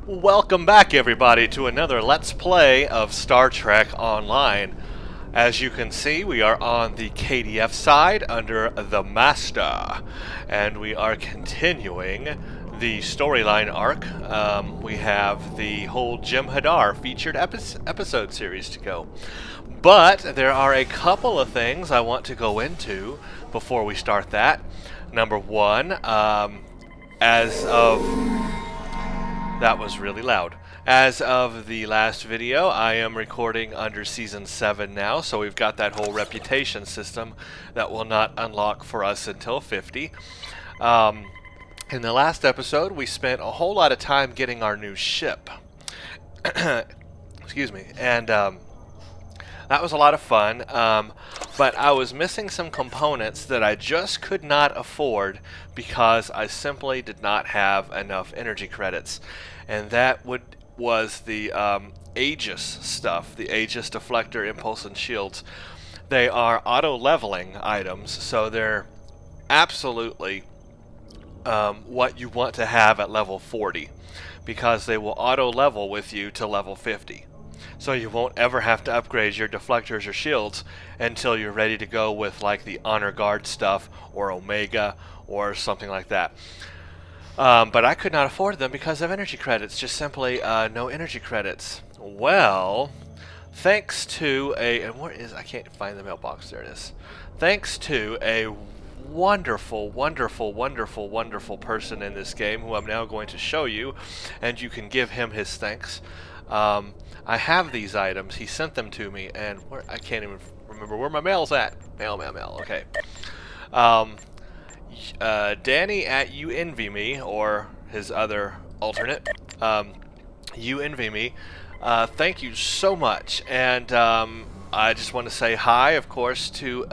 Welcome back, everybody, to another Let's Play of Star Trek Online. As you can see, we are on the KDF side under the Master, and we are continuing the storyline arc. We have the whole Jim Hadar featured episode series to go. But there are a couple of things I want to go into before we start that. Number one, as of... That was really loud. As of the last video, I am recording under Season 7 now, so we've got that whole reputation system that will not unlock for us until 50. In the last episode, we spent a whole lot of time getting our new ship. Excuse me. And that was a lot of fun, but I was missing some components that I just could not afford because I simply did not have enough energy credits. And that was the Aegis stuff, the Aegis deflector, impulse, and shields. They are auto-leveling items, so they're absolutely what you want to have at level 40, because they will auto-level with you to level 50. So you won't ever have to upgrade your deflectors or shields until you're ready to go with like the Honor Guard stuff or Omega or something like that. But I could not afford them because of energy credits, just simply no energy credits. Well, thanks to and where is, I can't find the mailbox, there it is. Thanks to a wonderful, wonderful, wonderful, wonderful person in this game who I'm now going to show you, and you can give him his thanks. I have these items. He sent them to me, and I can't even remember where my mail's at. Mail. Okay. Danny at You Envy Me, or his other alternate, You Envy Me. Thank you so much, and I just want to say hi, of course, to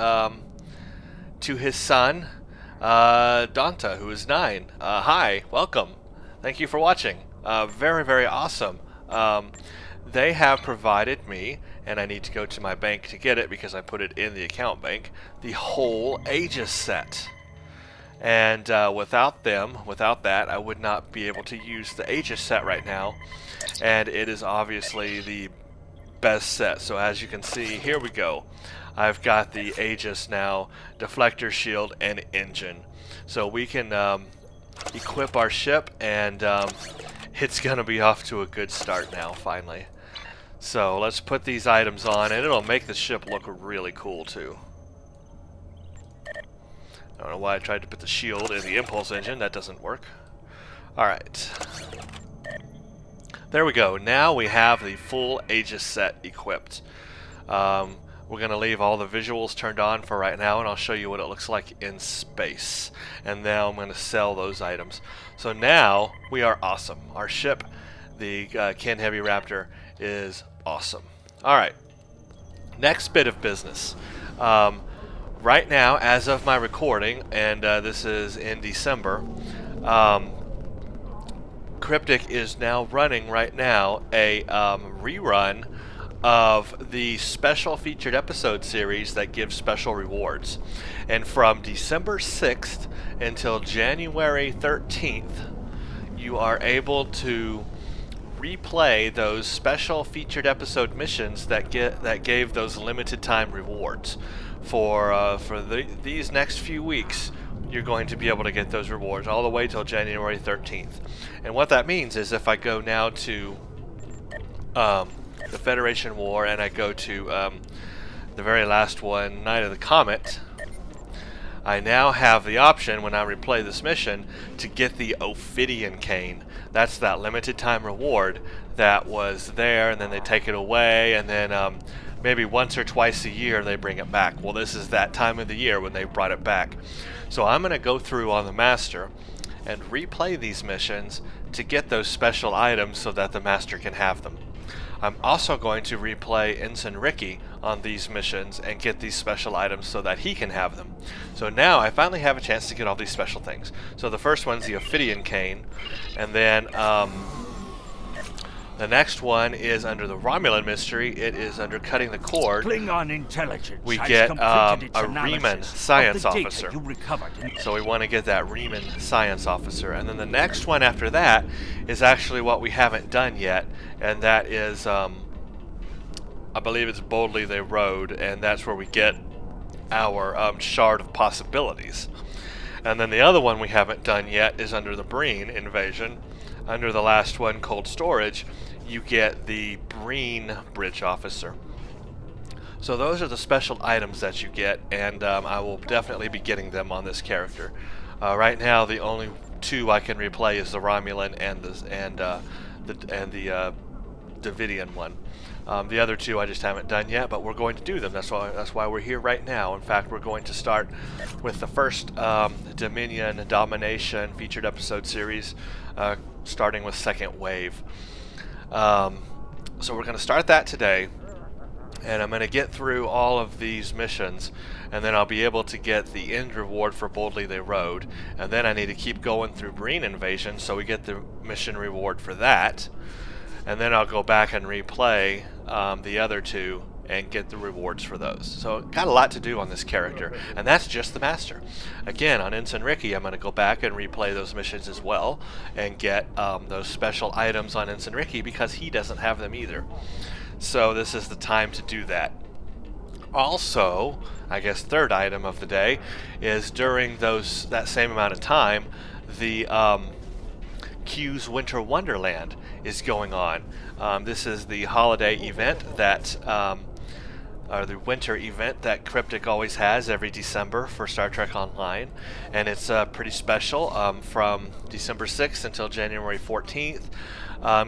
his son, Donta, who is 9. Hi, welcome. Thank you for watching. Very, very awesome. They have provided me, and I need to go to my bank to get it because I put it in the account bank, the whole Aegis set. And without that, I would not be able to use the Aegis set right now. And it is obviously the best set. So as you can see, here we go. I've got the Aegis now, deflector, shield, and engine. So we can equip our ship, and it's going to be off to a good start now, finally. So let's put these items on, and it'll make the ship look really cool, too. I don't know why I tried to put the shield in the impulse engine. That doesn't work. Alright. There we go. Now we have the full Aegis set equipped. We're going to leave all the visuals turned on for right now, and I'll show you what it looks like in space. And now I'm going to sell those items. So now we are awesome. Our ship, the Ken Heavy Raptor, is awesome. Alright. Next bit of business. Right now, as of my recording, and this is in December, Cryptic is now running right now a rerun of the special featured episode series that gives special rewards. And from December 6th until January 13th, you are able to replay those special featured episode missions that gave those limited time rewards. For these next few weeks, you're going to be able to get those rewards all the way till January 13th. And what that means is if I go now to the Federation War, and I go to the very last one, Night of the Comet, I now have the option, when I replay this mission, to get the Ophidian Cane. That's that limited time reward that was there, and then they take it away, and then maybe once or twice a year they bring it back. Well, this is that time of the year when they brought it back. So I'm going to go through on the Master and replay these missions to get those special items so that the Master can have them. I'm also going to replay Ensign Ricky on these missions and get these special items so that he can have them. So now I finally have a chance to get all these special things. So the first one's the Ophidian Cane, and then The next one is under the Romulan mystery. It is under cutting the cord. Klingon intelligence. We has get completed its a analysis Riemann of science the data officer. you recovered in So we want to get that Riemann science officer. And then the next one after that is actually what we haven't done yet, and that is, I believe it's Boldly They Rode, and that's where we get our shard of possibilities. And then the other one we haven't done yet is under the Breen invasion. Under the last one, Cold Storage, you get the Breen bridge officer. So those are the special items that you get, and I will definitely be getting them on this character. Right now, the only two I can replay is the Romulan and the Davidian one. The other two I just haven't done yet, but we're going to do them. That's why we're here right now. In fact, we're going to start with the first Dominion Domination featured episode series, starting with Second Wave. So we're going to start that today, and I'm going to get through all of these missions, and then I'll be able to get the end reward for Boldly They Rode, and then I need to keep going through Breen Invasion so we get the mission reward for that, and then I'll go back and replay the other two and get the rewards for those. So got a lot to do on this character, and that's just the Master. Again, on Ensign Ricky, I'm going to go back and replay those missions as well and get those special items on Ensign Ricky because he doesn't have them either. So this is the time to do that. Also, I guess third item of the day is during that same amount of time, the Q's Winter Wonderland is going on. This is the holiday event that or the winter event that Cryptic always has every December for Star Trek Online, and it's pretty special. From December 6th until January 14th,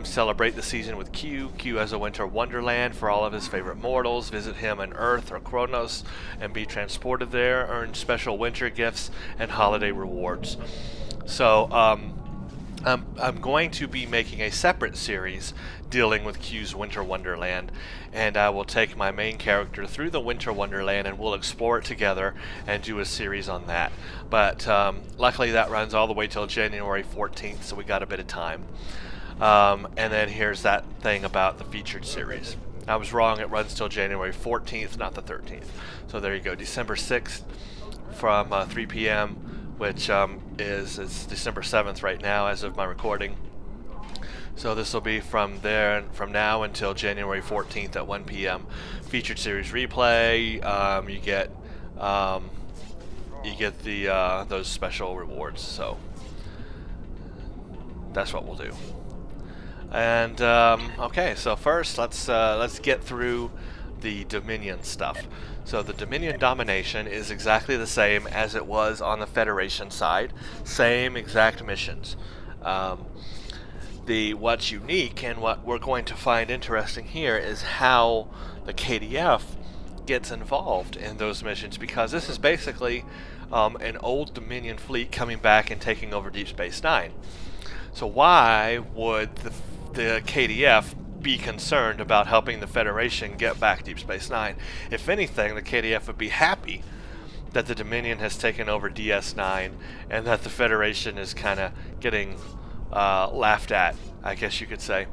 celebrate the season with Q. Q has a winter wonderland for all of his favorite mortals. Visit him on Earth or Qo'noS and be transported there. Earn special winter gifts and holiday rewards. So I'm going to be making a separate series dealing with Q's Winter Wonderland, and I will take my main character through the Winter Wonderland and we'll explore it together and do a series on that. But luckily that runs all the way till January 14th, so we got a bit of time. And then here's that thing about the featured series. I was wrong, it runs till January 14th, not the 13th. So there you go, December 6th from 3 p.m., which is December 7th right now as of my recording. So this will be from now until January 14th at 1 p.m. Featured series replay. You get the those special rewards. So that's what we'll do. And okay, so first let's get through the Dominion stuff. So the Dominion Domination is exactly the same as it was on the Federation side. Same exact missions. What's unique and what we're going to find interesting here is how the KDF gets involved in those missions, because this is basically an old Dominion fleet coming back and taking over Deep Space Nine. So why would the KDF be concerned about helping the Federation get back Deep Space Nine? If anything, the KDF would be happy that the Dominion has taken over DS9 and that the Federation is kind of getting laughed at, I guess you could say.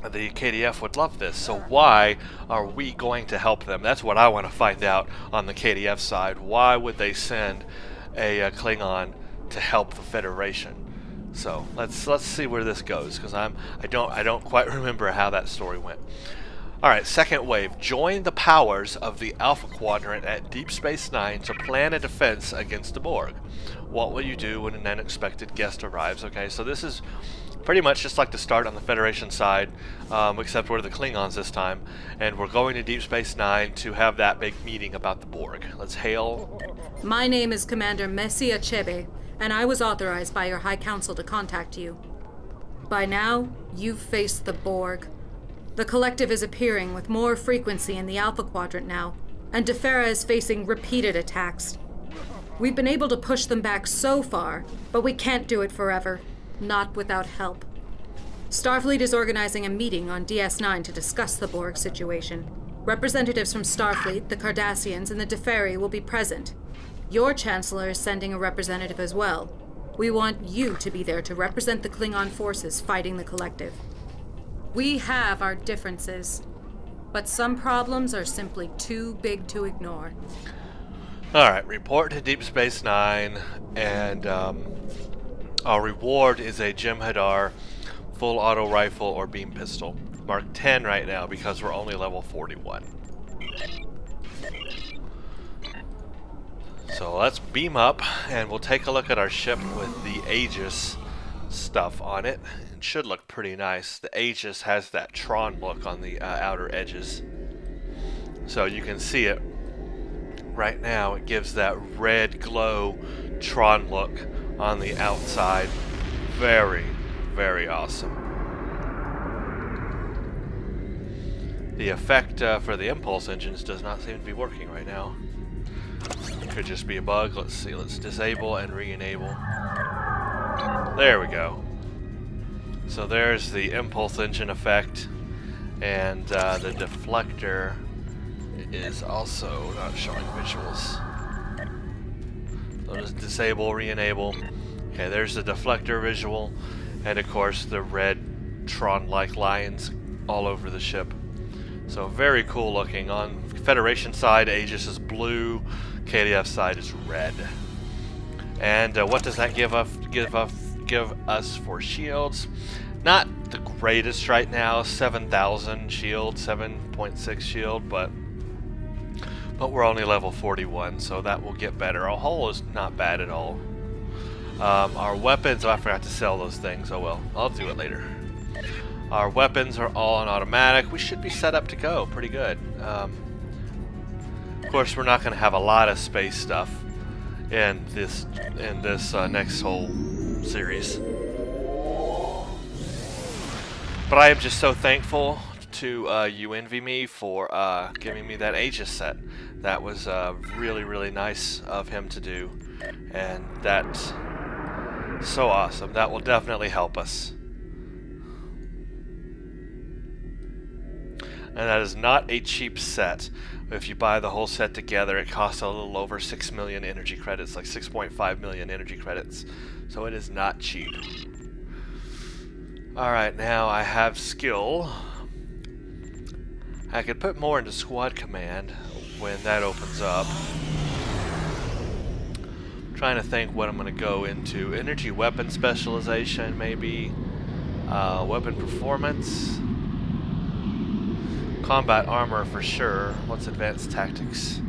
The KDF would love this, so why are we going to help them? That's what I want to find out on the KDF side. Why would they send a Klingon to help the Federation? So let's see where this goes, because I don't quite remember how that story went. All right, Second Wave. Join the powers of the Alpha Quadrant at Deep Space Nine to plan a defense against the Borg. What will you do when an unexpected guest arrives? Okay, so this is pretty much just like the start on the Federation side, except we're the Klingons this time, and we're going to Deep Space Nine to have that big meeting about the Borg. Let's hail. My name is Commander Messi Achebe, and I was authorized by your High Council to contact you. By now, you've faced the Borg. The Collective is appearing with more frequency in the Alpha Quadrant now, and Defera is facing repeated attacks. We've been able to push them back so far, but we can't do it forever, not without help. Starfleet is organizing a meeting on DS9 to discuss the Borg situation. Representatives from Starfleet, the Cardassians, and the Deferi will be present. Your Chancellor is sending a representative as well. We want you to be there to represent the Klingon forces fighting the Collective. We have our differences, but some problems are simply too big to ignore. Alright, report to Deep Space Nine, and our reward is a Jem'Hadar full auto rifle or beam pistol. Mark 10 right now because we're only level 41. So let's beam up and we'll take a look at our ship with the Aegis stuff on it. It should look pretty nice. The Aegis has that Tron look on the outer edges. So you can see it right now. It gives that red glow Tron look on the outside. Very, very awesome. The effect for the impulse engines does not seem to be working right now. Could just be a bug. Let's see. Let's disable and re-enable. There we go. So there's the impulse engine effect, and the deflector is also not showing visuals. So just disable, re-enable. Okay, there's the deflector visual, and of course the red Tron-like lines all over the ship. So very cool looking. On Federation side, Aegis is blue. KDF side is red. And what does that give us for shields? Not the greatest right now. 7,000 shield, 7.6 shield, but we're only level 41, so that will get better. Our hull is not bad at all. Our weapons, oh, I forgot to sell those things. Oh well, I'll do it later. Our weapons are all on automatic. We should be set up to go pretty good. Of course, we're not going to have a lot of space stuff in this next whole series. But I am just so thankful to you Envy Me for giving me that Aegis set. That was really, really nice of him to do, and that's so awesome. That will definitely help us. And that is not a cheap set. If you buy the whole set together, it costs a little over 6 million energy credits, like 6.5 million energy credits. So it is not cheap. Alright, now I have skill. I could put more into squad command when that opens up. I'm trying to think what I'm going to go into. Energy weapon specialization, maybe. Weapon performance. Combat armor for sure. What's advanced tactics?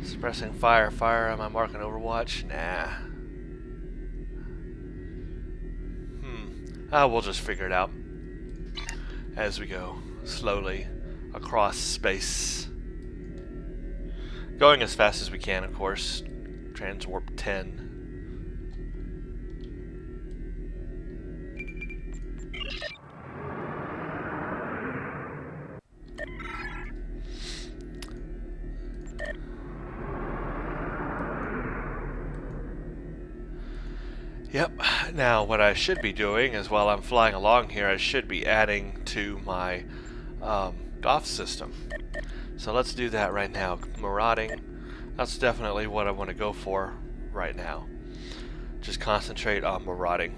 Suppressing fire. Fire, am I marking Overwatch? Nah. We'll just figure it out as we go slowly across space. Going as fast as we can, of course. Transwarp 10. Yep, now what I should be doing is while I'm flying along here, I should be adding to my DOF system. So let's do that right now. Marauding, that's definitely what I want to go for right now. Just concentrate on marauding,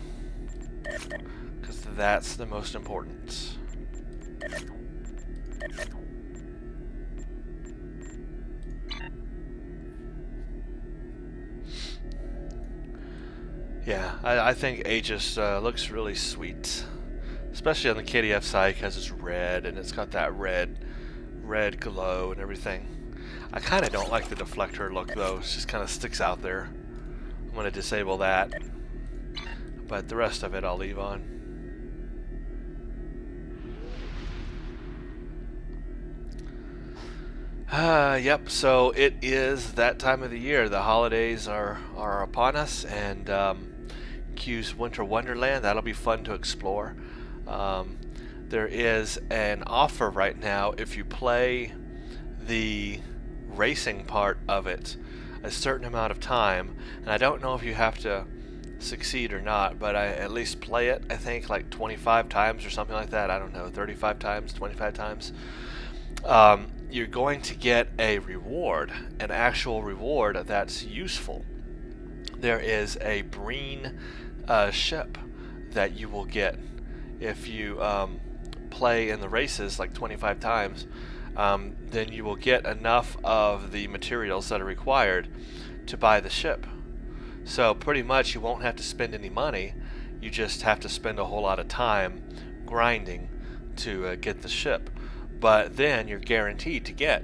because that's the most important. Yeah, I think Aegis looks really sweet, especially on the KDF side because it's red and it's got that red glow and everything. I kind of don't like the deflector look though; it just kind of sticks out there. I'm going to disable that, but the rest of it I'll leave on. Yep, so it is that time of the year. The holidays are upon us, and Q's Winter Wonderland, that'll be fun to explore. There is an offer right now if you play the racing part of it a certain amount of time, and I don't know if you have to succeed or not, but I at least play it, I think, like 25 times or something like that. I don't know, 35 times, 25 times. You're going to get a reward, an actual reward that's useful. There is a Breen ship that you will get if you play in the races like 25 times, then you will get enough of the materials that are required to buy the ship. So pretty much you won't have to spend any money. You just have to spend a whole lot of time grinding to get the ship. But then you're guaranteed to get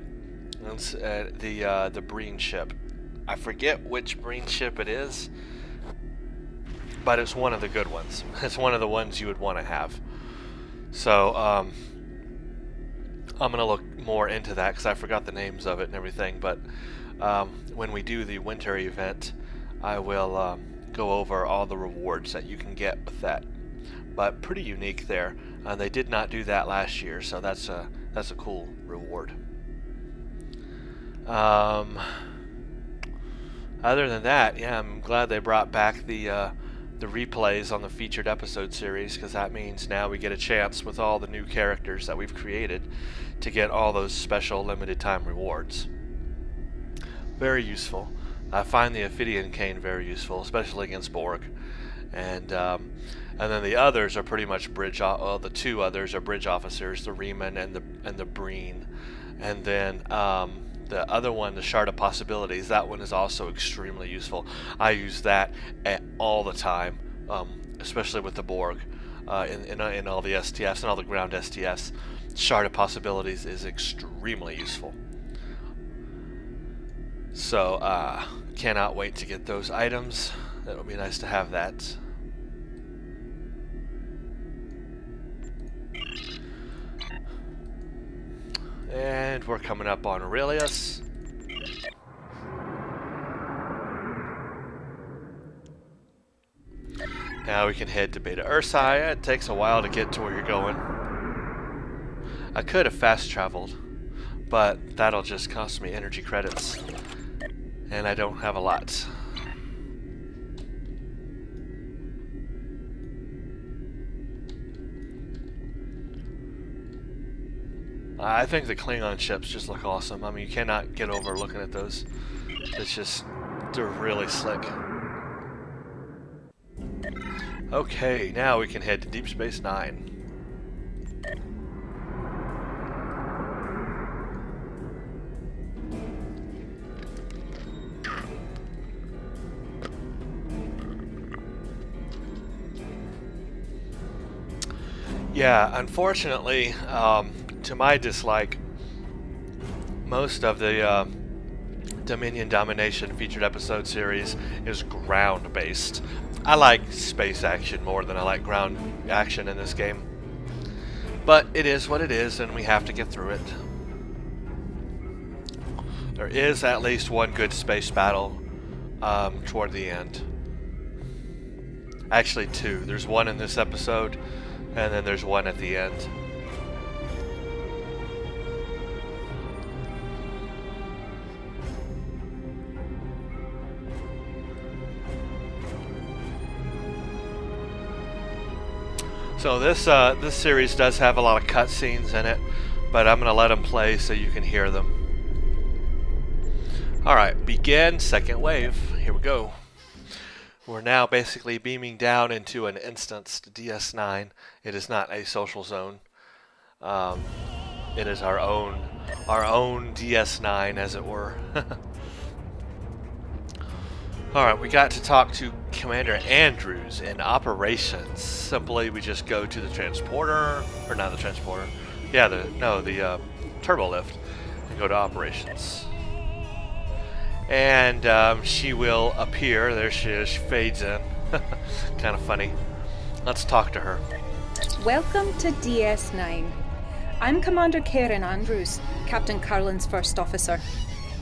the Breen ship. I forget which Breen ship it is, but it's one of the good ones. It's one of the ones you would want to have. So I'm going to look more into that because I forgot the names of it and everything. But when we do the winter event, I will go over all the rewards that you can get with that. But pretty unique there. They did not do that last year, so that's a cool reward. Other than that, yeah, I'm glad they brought back the replays on the featured episode series, because that means now we get a chance with all the new characters that we've created to get all those special limited time rewards. Very useful. I find the Ophidian Cane very useful, especially against Borg. And then the others are pretty much the two others are bridge officers, the Riemann and the Breen. And then the other one, the Shard of Possibilities, that one is also extremely useful. I use that all the time, especially with the Borg, in all the STFs and all the ground STFs. Shard of Possibilities is extremely useful. So, cannot wait to get those items. That would be nice to have that. And we're coming up on Aurelius. Now we can head to Beta Ursae. It takes a while to get to where you're going. I could have fast traveled, but that'll just cost me energy credits. And I don't have a lot. I think the Klingon ships just look awesome. I mean, you cannot get over looking at those. They're really slick. Okay, now we can head to Deep Space Nine. Yeah, unfortunately, to my dislike, most of the Dominion Domination featured episode series is ground-based. I like space action more than I like ground action in this game. But it is what it is, and we have to get through it. There is at least one good space battle toward the end. Actually, two. There's one in this episode, and then there's one at the end. So this series does have a lot of cutscenes in it, but I'm going to let them play so you can hear them. Alright, begin second wave. Here we go. We're now basically beaming down into an instanced DS9. It is not a social zone. It is our own DS9, as it were. Alright, we got to talk to Commander Andrews in operations. Simply, we just go to the transporter, or not the transporter. Yeah, the turbo lift, and go to operations. And she will appear. There she is. She fades in. Kind of funny. Let's talk to her. Welcome to DS9. I'm Commander Karen Andrews, Captain Carlin's first officer.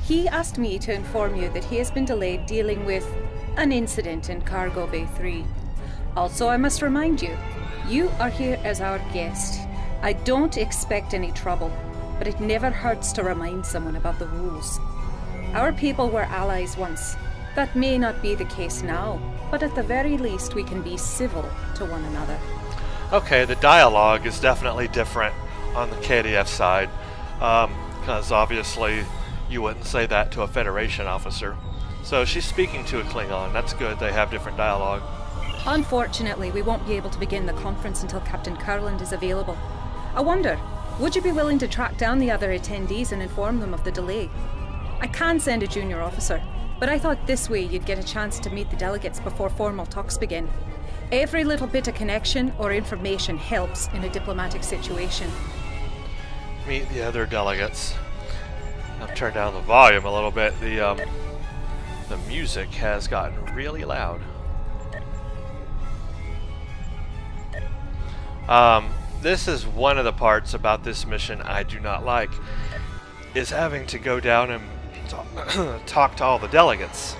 He asked me to inform you that he has been delayed dealing with an incident in Cargo Bay 3. Also, I must remind you, you are here as our guest. I don't expect any trouble, but it never hurts to remind someone about the rules. Our people were allies once. That may not be the case now, but at the very least we can be civil to one another. Okay, the dialogue is definitely different on the KDF side, because obviously you wouldn't say that to a Federation officer. So she's speaking to a Klingon. That's good. They have different dialogue. Unfortunately, we won't be able to begin the conference until Captain Kurland is available. I wonder, would you be willing to track down the other attendees and inform them of the delay? I can send a junior officer, but I thought this way you'd get a chance to meet the delegates before formal talks begin. Every little bit of connection or information helps in a diplomatic situation. Meet the other delegates. I've turned down the volume a little bit. The music has gotten really loud. This is one of the parts about this mission I do not like, is having to go down and talk to all the delegates.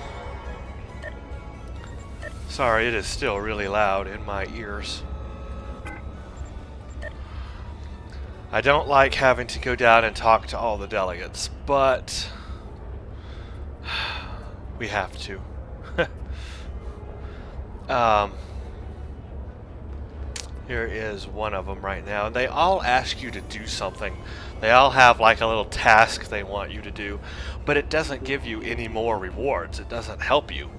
Sorry, it is still really loud in my ears. I don't like having to go down and talk to all the delegates, but we have to. Here is one of them right now. They all ask you to do something. They all have like a little task they want you to do, but it doesn't give you any more rewards. It doesn't help you.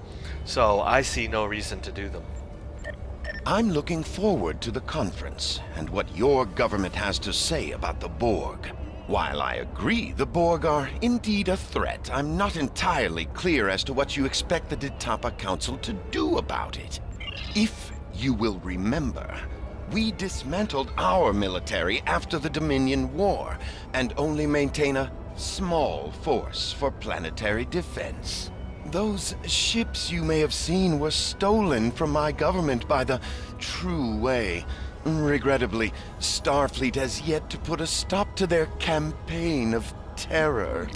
So I see no reason to do them. I'm looking forward to the conference and what your government has to say about the Borg. While I agree the Borg are indeed a threat, I'm not entirely clear as to what you expect the Qapla Council to do about it. If you will remember, we dismantled our military after the Dominion War and only maintain a small force for planetary defense. Those ships you may have seen were stolen from my government by the True Way. Regrettably, Starfleet has yet to put a stop to their campaign of terror.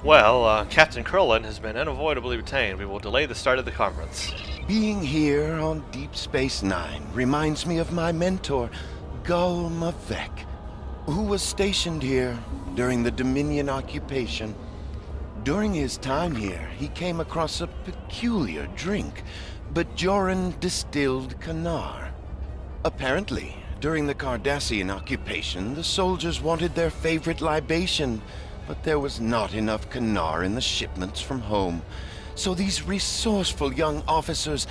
Well, Captain Kurland has been unavoidably retained. We will delay the start of the conference. Being here on Deep Space Nine reminds me of my mentor, Gul Mavek, who was stationed here during the Dominion occupation. During his time here, he came across a peculiar drink, Bajoran distilled Kanar. Apparently, during the Cardassian occupation, the soldiers wanted their favorite libation, but there was not enough Kanar in the shipments from home. So these resourceful young officers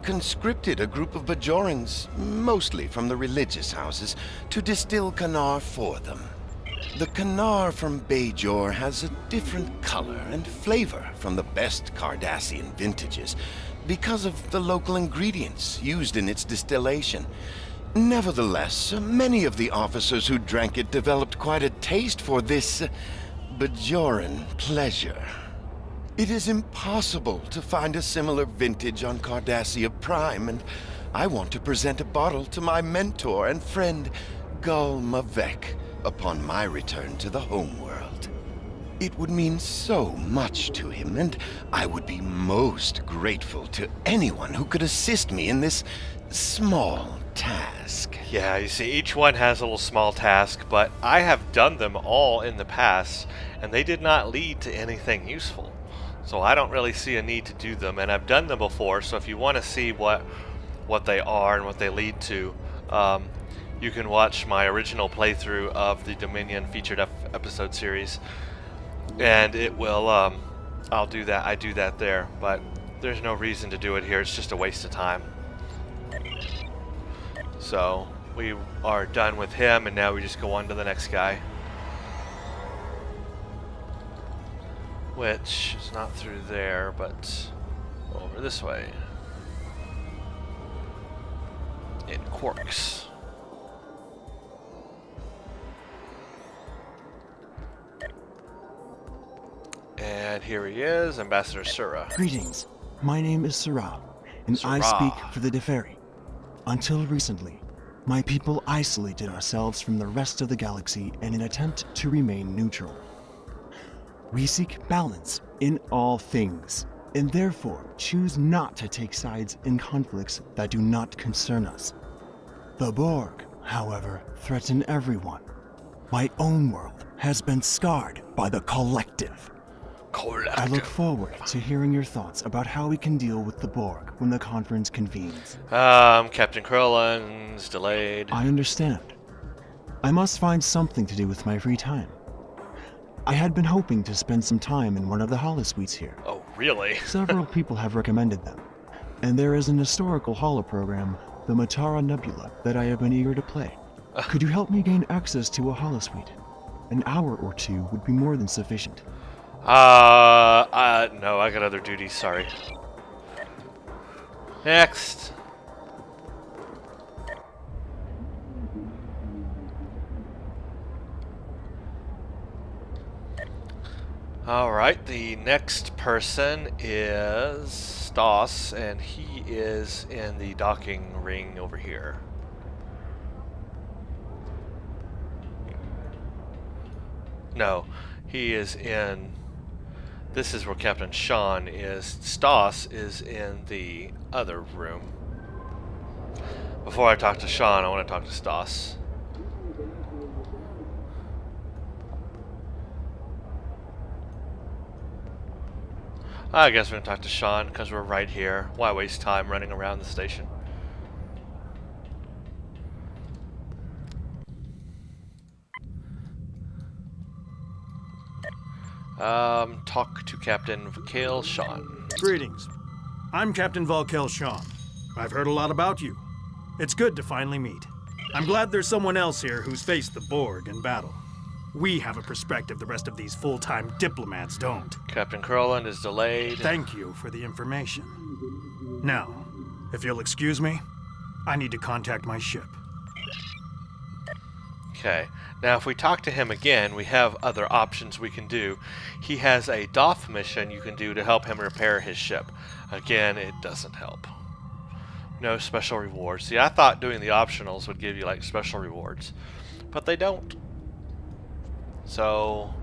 conscripted a group of Bajorans, mostly from the religious houses, to distill Kanar for them. The Kanar from Bajor has a different color and flavor from the best Cardassian vintages because of the local ingredients used in its distillation. Nevertheless, many of the officers who drank it developed quite a taste for this Bajoran pleasure. It is impossible to find a similar vintage on Cardassia Prime, and I want to present a bottle to my mentor and friend, Gul Mavek, upon my return to the homeworld. It would mean so much to him, and I would be most grateful to anyone who could assist me in this small task. Yeah, you see, each one has a little small task, but I have done them all in the past, and they did not lead to anything useful. So I don't really see a need to do them, and I've done them before, so if you want to see what they are and what they lead to, you can watch my original playthrough of the Dominion featured episode series, and it will, I'll do that, I do that there, but there's no reason to do it here, it's just a waste of time. So, we are done with him, and now we just go on to the next guy. Which is not through there, but over this way. In Quarks. And here he is, Ambassador Sura. Greetings. My name is Sura, and I speak for the Deferi. Until recently, my people isolated ourselves from the rest of the galaxy in an attempt to remain neutral. We seek balance in all things, and therefore choose not to take sides in conflicts that do not concern us. The Borg, however, threaten everyone. My own world has been scarred by the Collective. I look forward to hearing your thoughts about how we can deal with the Borg when the conference convenes. Captain Kurland's delayed. I understand. I must find something to do with my free time. I had been hoping to spend some time in one of the holosuites here. Oh, really? Several people have recommended them, And there is an historical holoprogram, the Matara Nebula, that I have been eager to play. Could you help me gain access to a holosuite? An hour or two would be more than sufficient. No, I got other duties, sorry. Next. Alright, the next person is Stas, and he is in the docking ring over here. No, he is in... This is where Captain Sean is. Stas is in the other room. Before I talk to Sean, I want to talk to Stas. I guess we're going to talk to Sean because we're right here. Why waste time running around the station? Talk to Captain Vakale Sean. Greetings. I'm Captain Valkel Sean. I've heard a lot about you. It's good to finally meet. I'm glad there's someone else here who's faced the Borg in battle. We have a perspective the rest of these full-time diplomats don't. Captain Kurland is delayed. Thank you for the information. Now, if you'll excuse me, I need to contact my ship. Okay. Now, if we talk to him again, we have other options we can do. He has a DOF mission you can do to help him repair his ship. Again, it doesn't help. No special rewards. See, I thought doing the optionals would give you, like, special rewards. But they don't. So,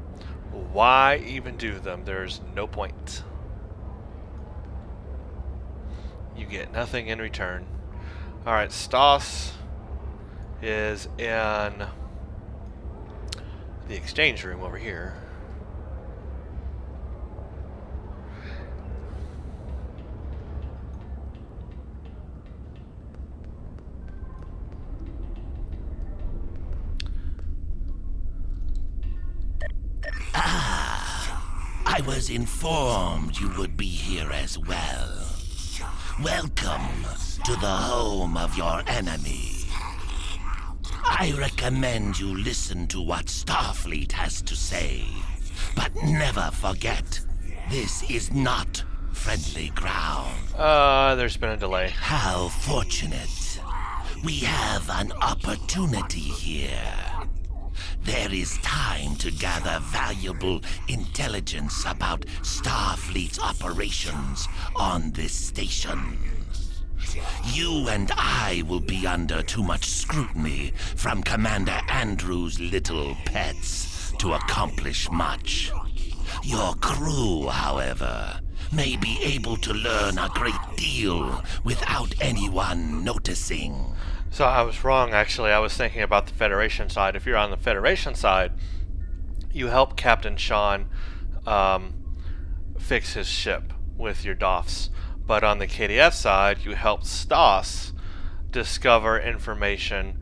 why even do them? There's no point. You get nothing in return. Alright, Stas is in the exchange room over here. I was informed you would be here as well. Welcome to the home of your enemy. I recommend you listen to what Starfleet has to say, but never forget, this is not friendly ground. There's been a delay. How fortunate. We have an opportunity here. There is time to gather valuable intelligence about Starfleet's operations on this station. You and I will be under too much scrutiny from Commander Andrews' little pets to accomplish much. Your crew, however, may be able to learn a great deal without anyone noticing. So I was wrong, actually. I was thinking about the Federation side. If you're on the Federation side, you help Captain Sean fix his ship with your DOFs. But on the KDF side, you help Stas discover information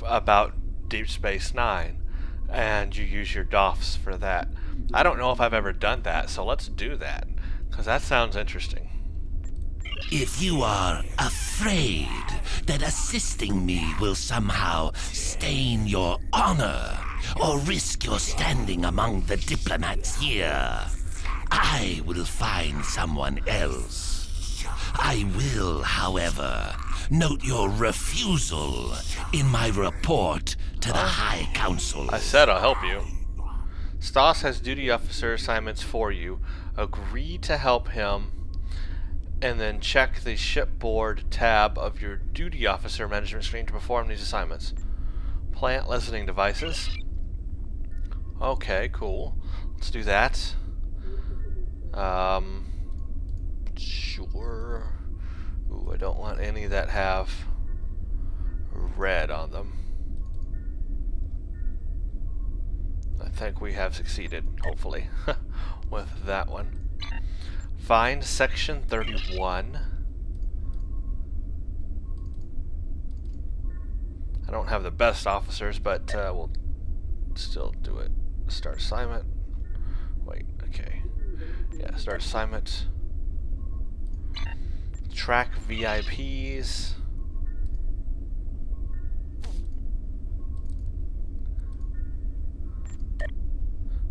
about Deep Space Nine. And you use your DOFs for that. I don't know if I've ever done that, so let's do that. Because that sounds interesting. If you are afraid that assisting me will somehow stain your honor or risk your standing among the diplomats here, I will find someone else. I will, however, note your refusal in my report to the High Council. I said I'll help you. Stas has duty officer assignments for you. Agree to help him, and then check the shipboard tab of your duty officer management screen to perform these assignments. Plant listening devices. Okay, cool. Let's do that. Sure. Ooh, I don't want any that have red on them. I think we have succeeded, hopefully, with that one. Find Section 31. I don't have the best officers, but we'll still do it. Start assignment. Wait, okay. Yeah, start assignment. Track VIPs.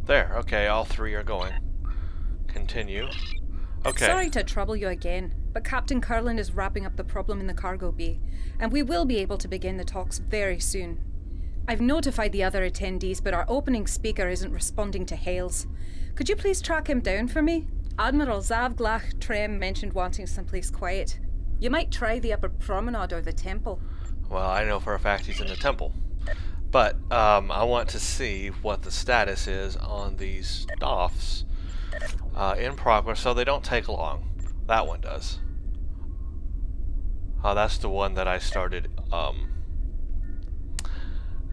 There, okay, all 3 are going. Continue. Okay. Sorry to trouble you again, but Captain Curlin is wrapping up the problem in the cargo bay, and we will be able to begin the talks very soon. I've notified the other attendees, but our opening speaker isn't responding to hails. Could you please track him down for me? Admiral Zavglach Trem mentioned wanting someplace quiet. You might try the upper promenade or the temple. Well, I know for a fact he's in the temple. But I want to see what the status is on these doffs in progress, so they don't take long. That one does. That's the one that I started.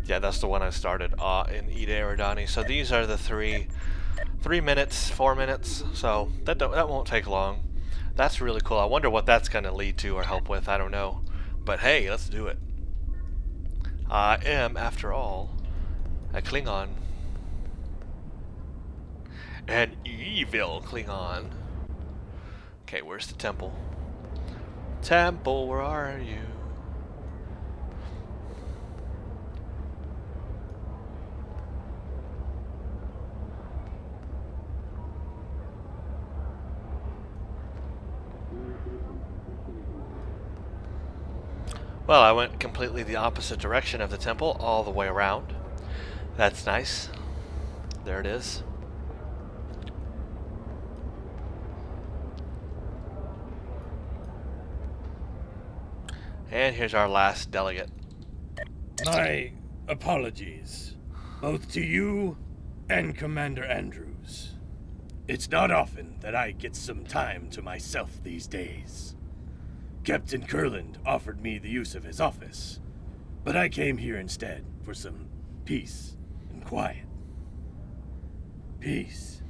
Yeah, that's the one I started in Ida Eridani. So these are the 3 minutes, 4 minutes. So that won't take long. That's really cool. I wonder what that's going to lead to or help with. I don't know. But hey, let's do it. I am, after all, a Klingon. An evil Klingon. Okay, where's the temple? Temple, where are you? Well, I went completely the opposite direction of the temple, all the way around. That's nice. There it is. And here's our last delegate. My apologies, both to you and Commander Andrews. It's not often that I get some time to myself these days. Captain Kurland offered me the use of his office, but I came here instead for some peace and quiet. Peace.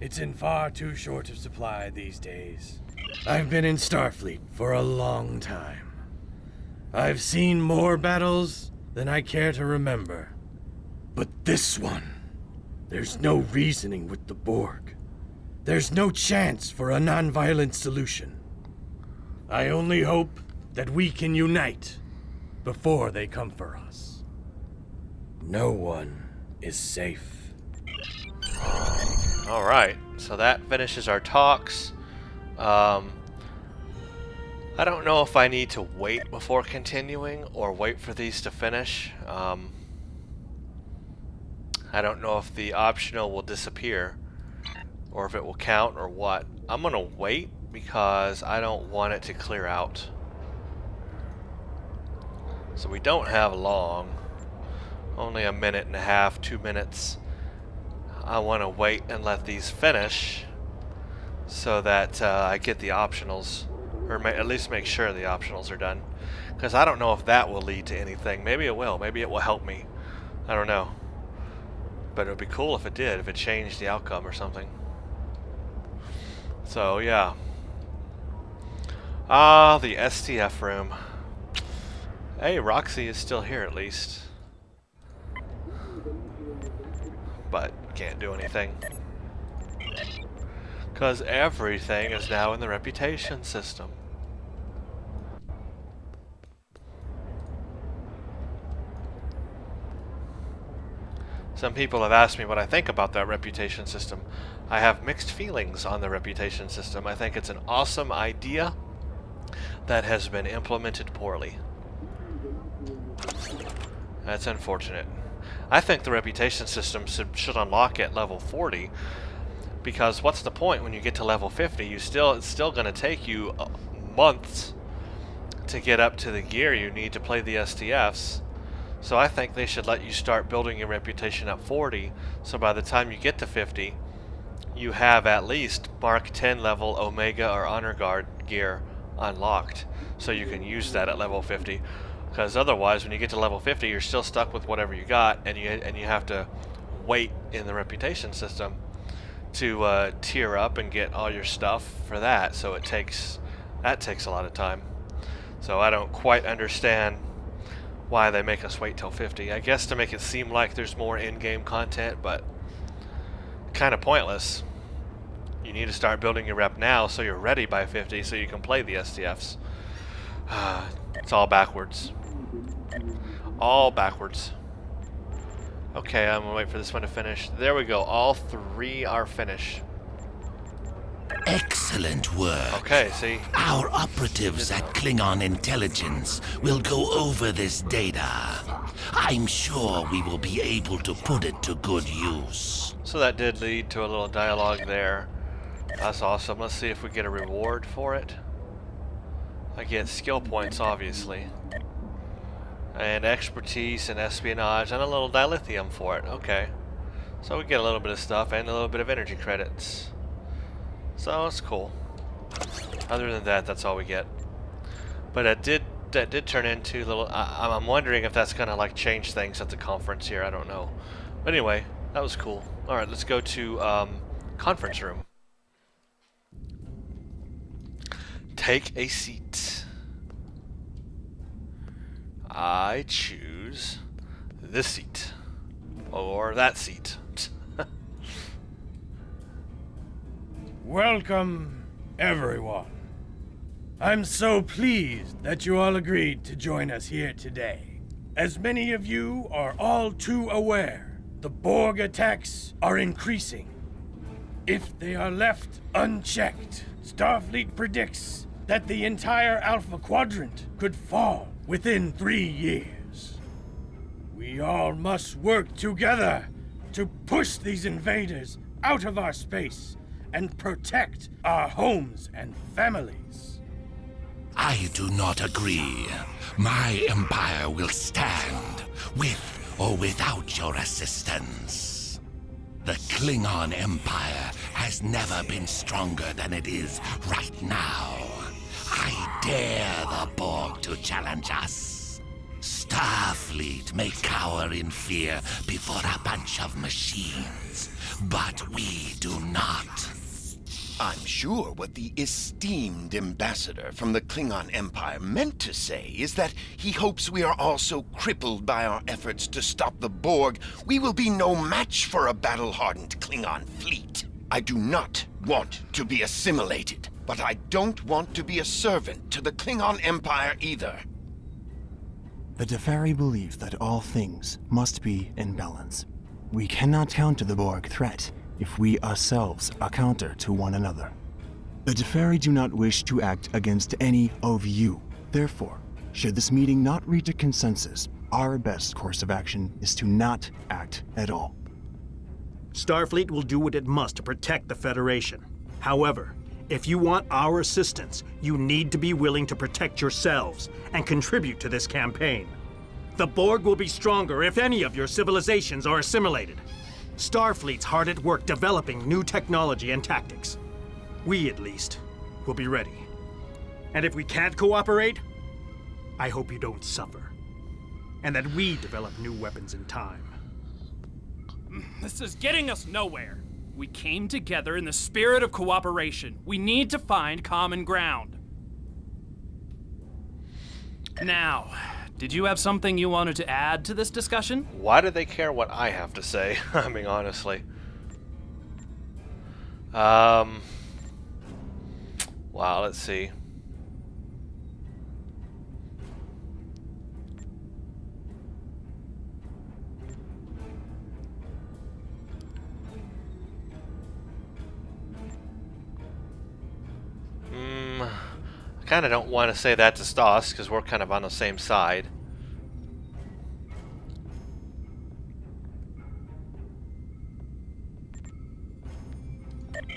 It's in far too short of supply these days. I've been in Starfleet for a long time. I've seen more battles than I care to remember. But this one, there's no reasoning with the Borg. There's no chance for a non-violent solution. I only hope that we can unite before they come for us. No one is safe. Alright, so that finishes our talks. I don't know if I need to wait before continuing or wait for these to finish. I don't know if the optional will disappear or if it will count or what. I'm gonna wait because I don't want it to clear out. So we don't have long. Only a minute and a half, 2 minutes. I want to wait and let these finish so that I get the optionals, or at least make sure the optionals are done. Because I don't know if that will lead to anything. Maybe it will. Maybe it will help me. I don't know. But it would be cool if it did, if it changed the outcome or something. So, yeah. The STF room. Hey, Roxy is still here at least. But can't do anything. Because everything is now in the reputation system. Some people have asked me what I think about that reputation system. I have mixed feelings on the reputation system. I think it's an awesome idea that has been implemented poorly. That's unfortunate. I think the reputation system should unlock at level 40, because what's the point when you get to level 50? It's still going to take you months to get up to the gear you need to play the STFs. So I think they should let you start building your reputation at 40, so by the time you get to 50, you have at least Mark 10 level Omega or Honor Guard gear unlocked, so you can use that at level 50. Because otherwise, when you get to level 50, you're still stuck with whatever you got, and you have to wait in the reputation system to tier up and get all your stuff for that. So that takes a lot of time. So I don't quite understand why they make us wait till 50. I guess to make it seem like there's more in-game content, but kind of pointless. You need to start building your rep now so you're ready by 50 so you can play the STFs. It's all backwards. All backwards. Okay, I'm gonna wait for this one to finish. There we go. All 3 are finished. Excellent work. Okay, see? Our operatives at Klingon Intelligence will go over this data. I'm sure we will be able to put it to good use. So that did lead to a little dialogue there. That's awesome. Let's see if we get a reward for it. I get skill points, obviously. And expertise and espionage and a little dilithium for it. Okay. So we get a little bit of stuff and a little bit of energy credits. So it's cool. Other than that, that's all we get. But that did turn into little. I'm wondering if that's gonna like change things at the conference here. I don't know. But anyway, that was cool. All right, let's go to conference room. Take a seat. I choose this seat or that seat. Welcome, everyone. I'm so pleased that you all agreed to join us here today. As many of you are all too aware, the Borg attacks are increasing. If they are left unchecked, Starfleet predicts that the entire Alpha Quadrant could fall within 3 years. We all must work together to push these invaders out of our space and protect our homes and families. I do not agree. My empire will stand, with or without your assistance. The Klingon Empire has never been stronger than it is right now. I dare the Borg to challenge us. Starfleet may cower in fear before a bunch of machines, but we do not. I'm sure what the esteemed ambassador from the Klingon Empire meant to say is that he hopes we are all so crippled by our efforts to stop the Borg, we will be no match for a battle-hardened Klingon fleet. I do not want to be assimilated, but I don't want to be a servant to the Klingon Empire either. The Deferi believe that all things must be in balance. We cannot counter the Borg threat if we ourselves are counter to one another. The Deferi do not wish to act against any of you. Therefore, should this meeting not reach a consensus, our best course of action is to not act at all. Starfleet will do what it must to protect the Federation. However, if you want our assistance, you need to be willing to protect yourselves and contribute to this campaign. The Borg will be stronger if any of your civilizations are assimilated. Starfleet's hard at work developing new technology and tactics. We, at least, will be ready. And if we can't cooperate, I hope you don't suffer. And that we develop new weapons in time. This is getting us nowhere. We came together in the spirit of cooperation. We need to find common ground. Now, did you have something you wanted to add to this discussion? Why do they care what I have to say? I mean, honestly. Wow, let's see. I kind of don't want to say that to Stas because we're kind of on the same side.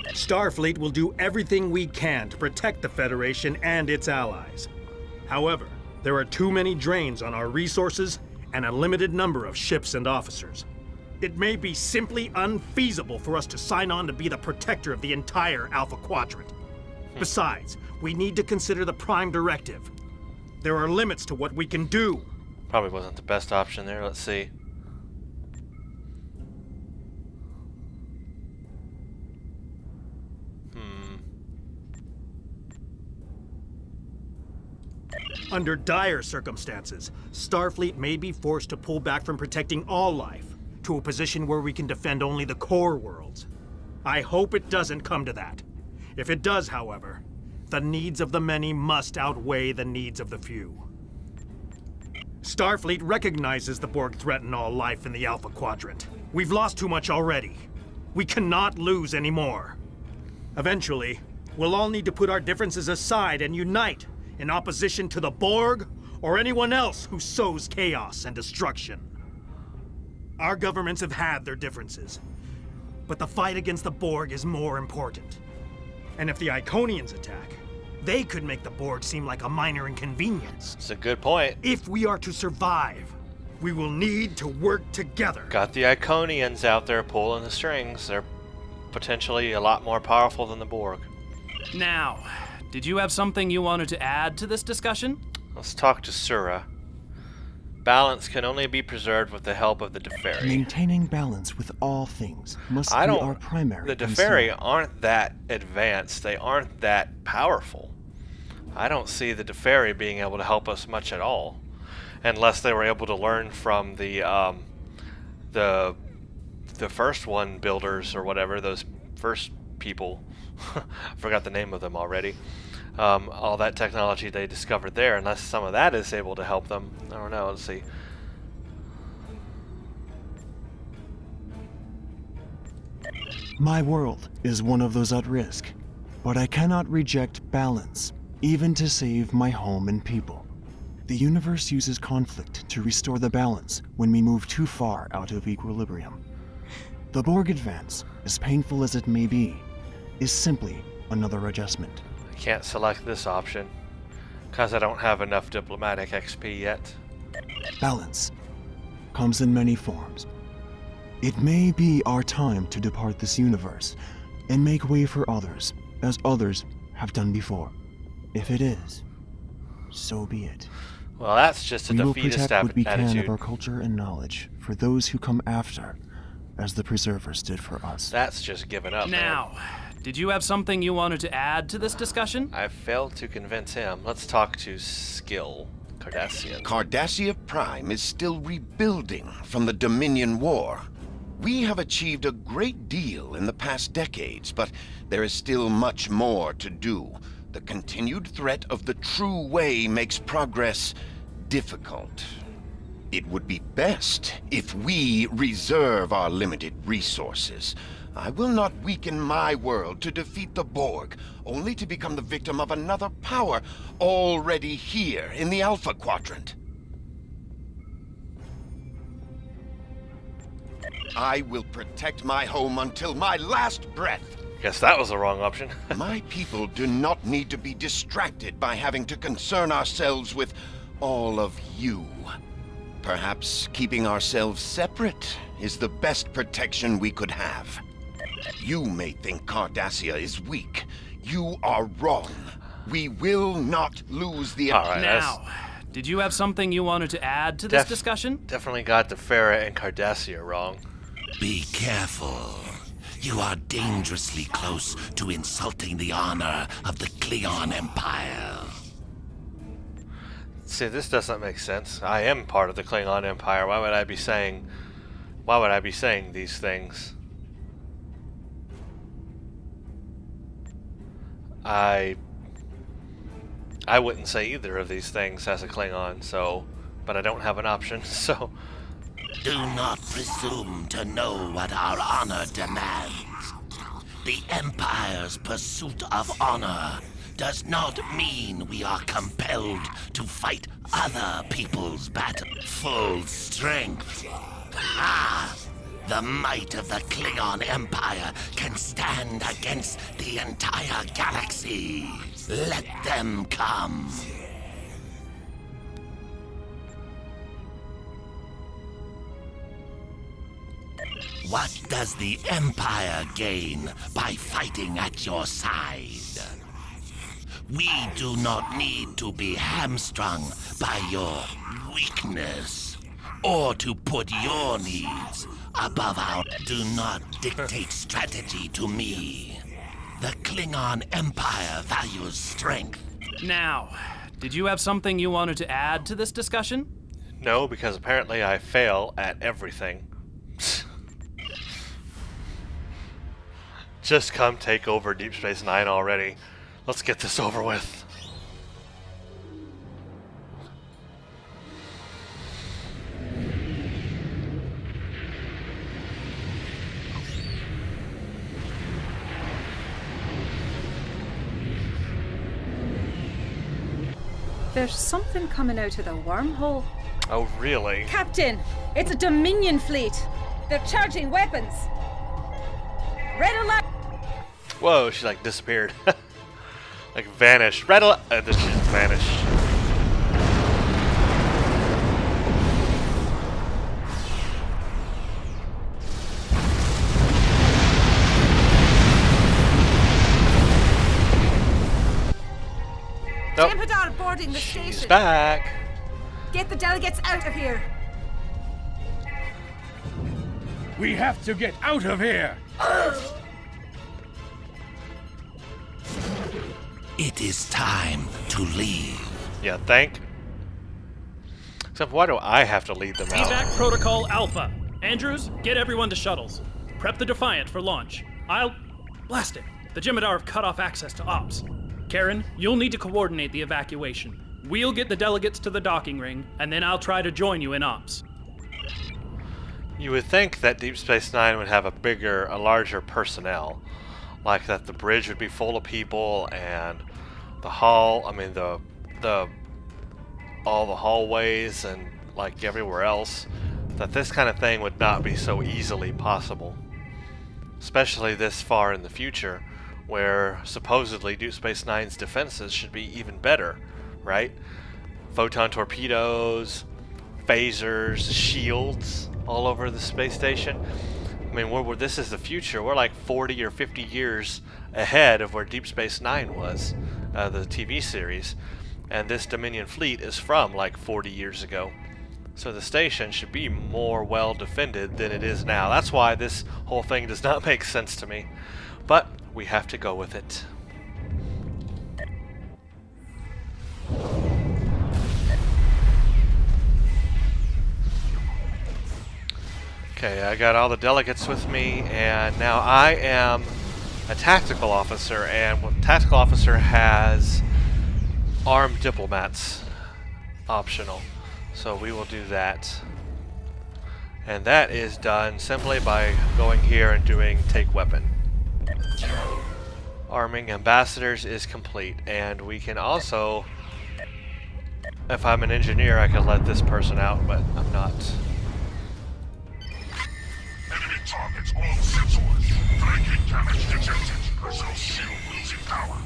Starfleet will do everything we can to protect the Federation and its allies. However, there are too many drains on our resources and a limited number of ships and officers. It may be simply unfeasible for us to sign on to be the protector of the entire Alpha Quadrant. Besides, we need to consider the Prime Directive. There are limits to what we can do. Probably wasn't the best option there. Let's see. Under dire circumstances, Starfleet may be forced to pull back from protecting all life to a position where we can defend only the core worlds. I hope it doesn't come to that. If it does, however, the needs of the many must outweigh the needs of the few. Starfleet recognizes the Borg threaten all life in the Alpha Quadrant. We've lost too much already. We cannot lose any more. Eventually, we'll all need to put our differences aside and unite in opposition to the Borg or anyone else who sows chaos and destruction. Our governments have had their differences, but the fight against the Borg is more important. And if the Iconians attack, they could make the Borg seem like a minor inconvenience. It's a good point. If we are to survive, we will need to work together. Got the Iconians out there pulling the strings. They're potentially a lot more powerful than the Borg. Now, did you have something you wanted to add to this discussion? Let's talk to Sura. Balance can only be preserved with the help of the Deferi. Maintaining balance with all things must be our primary The concern. Deferi aren't that advanced. They aren't that powerful. I don't see the Deferi being able to help us much at all, unless they were able to learn from the first one builders or whatever, those first people. I forgot the name of them already. All that technology they discovered there, unless some of that is able to help them. I don't know, let's see. My world is one of those at risk, but I cannot reject balance, even to save my home and people. The universe uses conflict to restore the balance when we move too far out of equilibrium. The Borg advance, as painful as it may be, is simply another adjustment. Can't select this option because I don't have enough diplomatic XP yet. Balance comes in many forms. It may be our time to depart this universe and make way for others, as others have done before. If it is, so be it. Well, that's just a We will defeatist protect what we can attitude. of our culture and knowledge for those who come after, as the Preservers did for us. That's just giving up. Now, did you have something you wanted to add to this discussion? I failed to convince him. Let's talk to Skill, Cardassian. Cardassia Prime is still rebuilding from the Dominion War. We have achieved a great deal in the past decades, but there is still much more to do. The continued threat of the true way makes progress difficult. It would be best if we reserve our limited resources. I will not weaken my world to defeat the Borg, only to become the victim of another power already here in the Alpha Quadrant. I will protect my home until my last breath. Guess that was the wrong option. My people do not need to be distracted by having to concern ourselves with all of you. Perhaps keeping ourselves separate is the best protection we could have. You may think Cardassia is weak. You are wrong. We will not lose the... All right, Now, did you have something you wanted to add to this discussion? Definitely got the Farah and Cardassia wrong. Be careful. You are dangerously close to insulting the honor of the Klingon Empire. See, this doesn't make sense. I am part of the Klingon Empire. Why would I be saying these things? I wouldn't say either of these things as a Klingon, so, but I don't have an option, so. Do not presume to know what our honor demands. The Empire's pursuit of honor does not mean we are compelled to fight other people's battle. Full strength. Ah! The might of the Klingon Empire can stand against the entire galaxy. Let them come. What does the Empire gain by fighting at your side? We do not need to be hamstrung by your weakness, or to put your needs above our... Do not dictate strategy to me. The Klingon Empire values strength. Now, did you have something you wanted to add to this discussion? No, because apparently I fail at everything. Just come take over Deep Space Nine already. Let's get this over with. There's something coming out of the wormhole. Oh, really? Captain, it's a Dominion fleet. They're charging weapons. Red alert! Whoa, she like disappeared. Like vanished. Red alert! Then she just vanished. Nope. Tempadar boarding the She's station. back. Get the delegates out of here. We have to get out of here! It is time to leave. Yeah, thank. Except why do I have to lead them out? Evac Protocol Alpha. Andrews, get everyone to shuttles. Prep the Defiant for launch. Blast it. The Jem'Hadar have cut off access to ops. Karen, you'll need to coordinate the evacuation. We'll get the delegates to the docking ring, and then I'll try to join you in ops. You would think that Deep Space Nine would have a larger personnel. Like that the bridge would be full of people and the hall, all the hallways and like everywhere else, that this kind of thing would not be so easily possible. Especially this far in the future, where supposedly Deep Space Nine's defenses should be even better, right? Photon torpedoes, phasers, shields all over the space station. I mean, this is the future. We're like 40 or 50 years ahead of where Deep Space Nine was, the TV series. And this Dominion fleet is from like 40 years ago. So the station should be more well defended than it is now. That's why this whole thing does not make sense to me. But we have to go with it. Okay, I got all the delegates with me, and now I am a tactical officer, and the tactical officer has armed diplomats optional. So we will do that. And that is done simply by going here and doing take weapon. Arming ambassadors is complete, and we can also, if I'm an engineer, I can let this person out, but I'm not. Enemy targets all sensors. Flanking damage detected. Personal shield losing power.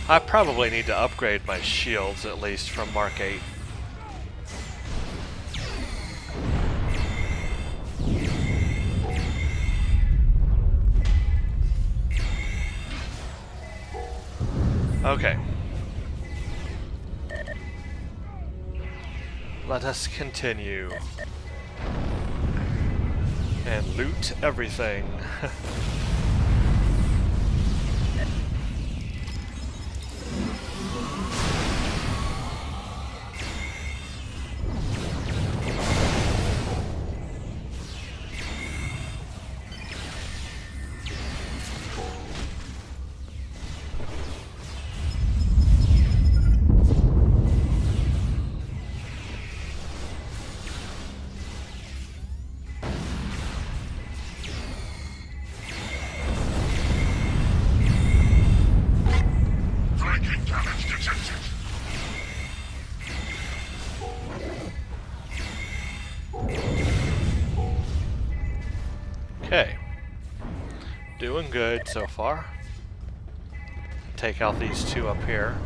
I probably need to upgrade my shields at least from Mark 8. Okay. Let us continue. And loot everything. Okay. Doing good so far. Take out these two up here.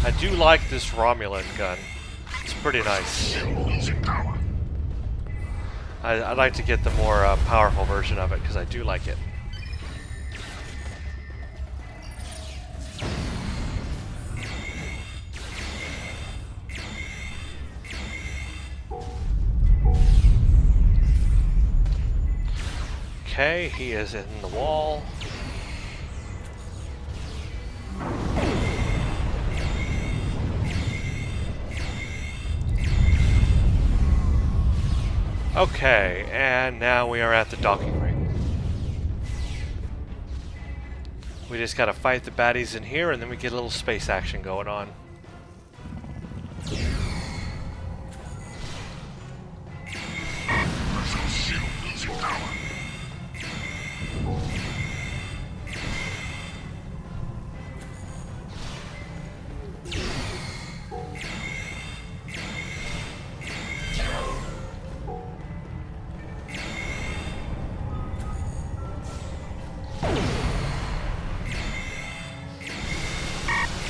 I do like this Romulan gun. It's pretty nice. I'd like to get the more powerful version of it because I do like it. Okay, he is in the wall. Okay, and now we are at the docking ring. We just gotta fight the baddies in here, and then we get a little space action going on. Personal shield losing power.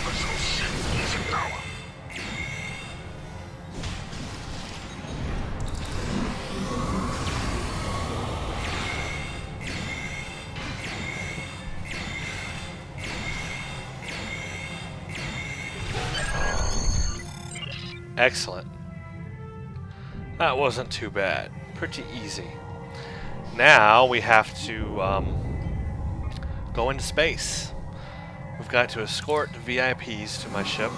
Personal shield losing power. Excellent. That wasn't too bad. Pretty easy. Now we have to go into space. We've got to escort VIPs to my ship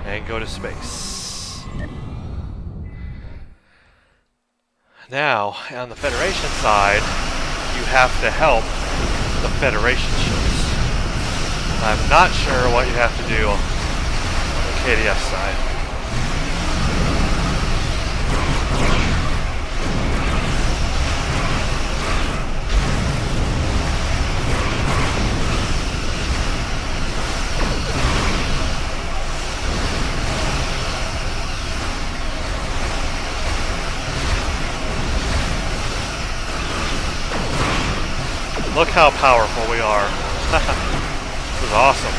and go to space. Now, on the Federation side, you have to help the Federation ships. I'm not sure what you have to do on the KDF side. Look how powerful we are. This is awesome.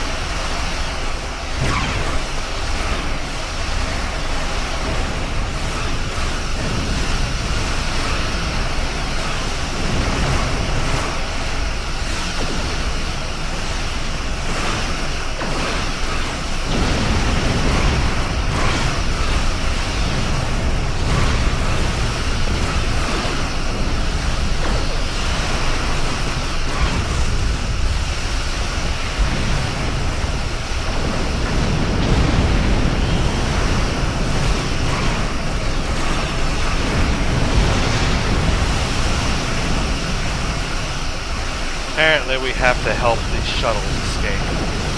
Apparently we have to help the shuttles escape,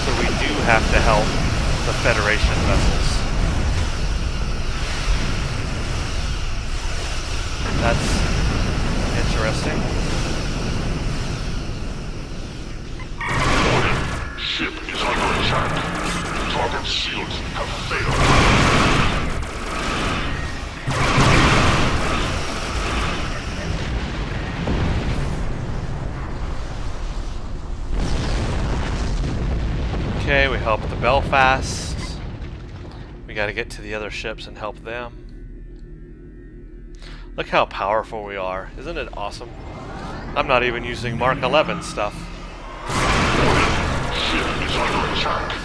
so we do have to help the Federation vessels. That's interesting. Warning. Ship is under attack. Target shields have failed. Okay, we help the Belfast. We gotta get to the other ships and help them. Look how powerful we are. Isn't it awesome? I'm not even using Mark 11 stuff. Ship is under attack.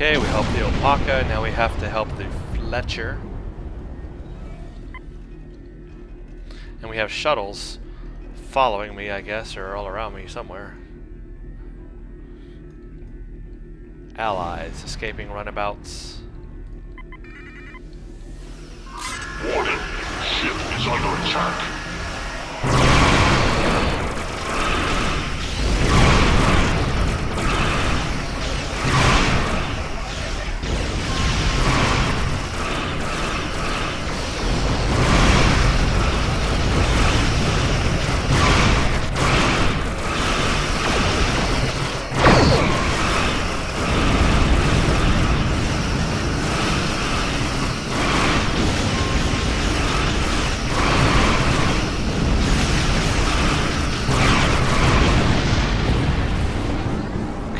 Okay, we help the Alpaca, now we have to help the Fletcher. And we have shuttles following me, I guess, or all around me somewhere. Allies escaping runabouts. Warning. Ship is under attack.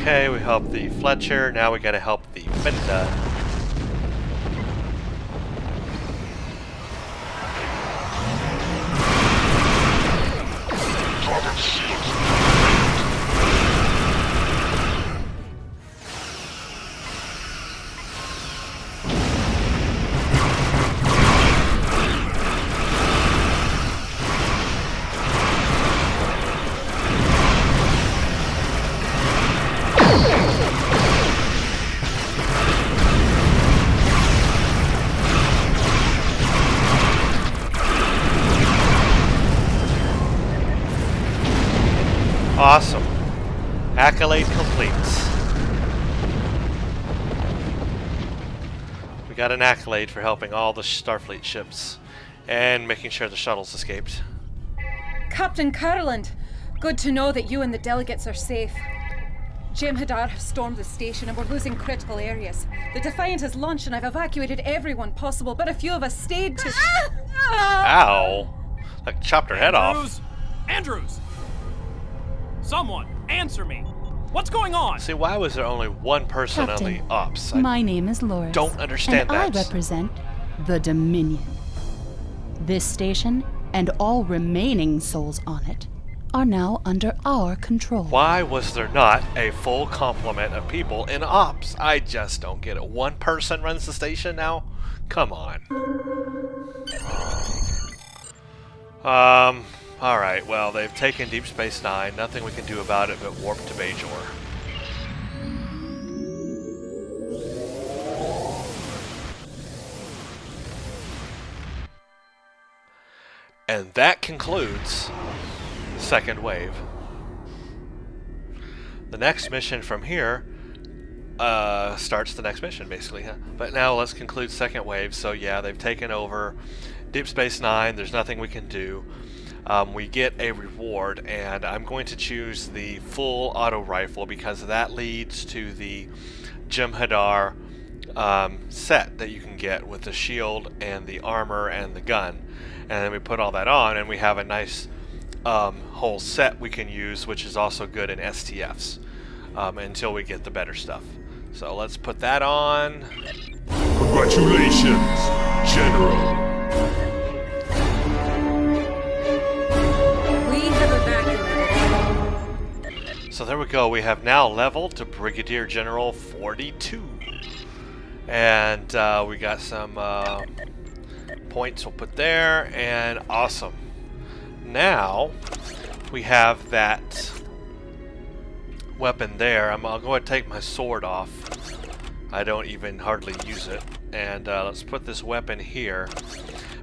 Okay, we help the Fletcher, now we gotta help the Fenda. Target shields. Awesome. Accolade complete. We got an accolade for helping all the Starfleet ships and making sure the shuttles escaped. Captain Carland, good to know that you and the delegates are safe. Jem'Hadar has stormed the station and we're losing critical areas. The Defiant has launched and I've evacuated everyone possible, but a few of us stayed to... Ow! Like chopped her head off. Andrews! Someone, answer me! What's going on? See, why was there only one person Captain, on the ops? I my name is Loris. don't understand and that. I represent the Dominion. This station and all remaining souls on it are now under our control. Why was there not a full complement of people in ops? I just don't get it. One person runs the station now? Come on. Alright, well, they've taken Deep Space Nine. Nothing we can do about it but warp to Bajor. And that concludes the second wave. The next mission from here starts the next mission, basically. Huh? But now let's conclude second wave. So yeah, they've taken over Deep Space Nine. There's nothing we can do. We get a reward, and I'm going to choose the full auto rifle because that leads to the Jem'Hadar set that you can get with the shield and the armor and the gun. And then we put all that on, and we have a nice whole set we can use, which is also good in STFs until we get the better stuff. So let's put that on. Congratulations, General. We have evacuated. So there we go. We have now leveled to Brigadier General 42. And we got some points we'll put there, and awesome. Now we have that weapon there. I'll go ahead and take my sword off. I don't even hardly use it. And let's put this weapon here,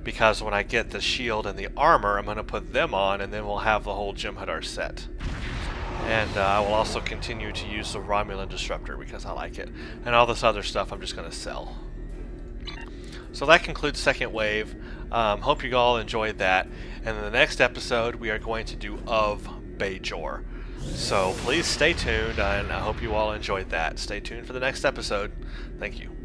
because when I get the shield and the armor, I'm going to put them on, and then we'll have the whole Jem'Hadar set. And I will also continue to use the Romulan Disruptor because I like it. And all this other stuff I'm just going to sell. So that concludes second wave. Hope you all enjoyed that. And in the next episode, we are going to do of Bajor. So please stay tuned, and I hope you all enjoyed that. Stay tuned for the next episode. Thank you.